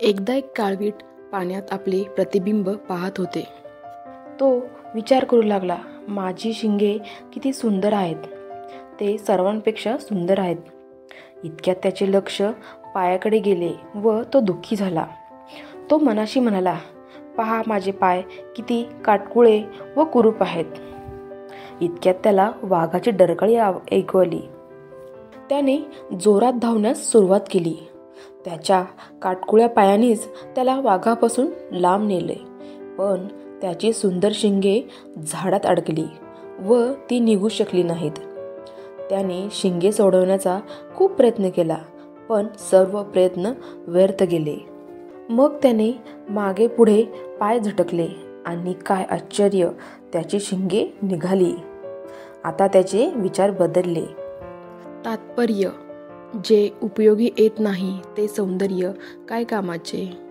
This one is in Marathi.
एकदा एक काळवीट पाण्यात आपले प्रतिबिंब पाहत होते. तो विचार करू लागला, माझी शिंगे किती सुंदर आहेत, ते सर्वांपेक्षा सुंदर आहेत. इतक्यात त्याचे लक्ष पायाकडे गेले व तो दुःखी झाला. तो मनाशी म्हणाला, पहा माझे पाय किती काटकुळे व कुरूप आहेत. इतक्यात त्याला वाघाची डरकाळी ऐकू आली. त्याने जोरात धावण्यास सुरुवात केली. त्याच्या काटकुळ्या पायांनीच त्याला वाघापासून लांब नेले, पण त्याची सुंदर शिंगे झाडात अडकली व ती निघू शकली नाहीत. त्याने शिंगे सोडवण्याचा खूप प्रयत्न केला, पण सर्व प्रयत्न व्यर्थ गेले. मग त्याने मागे पुढे पाय झटकले आणि काय आश्चर्य, त्याची शिंगे निघाली. आता त्याचे विचार बदलले. तात्पर्य, जे उपयोगी येत नाही ते सौंदर्य काय कामाचे.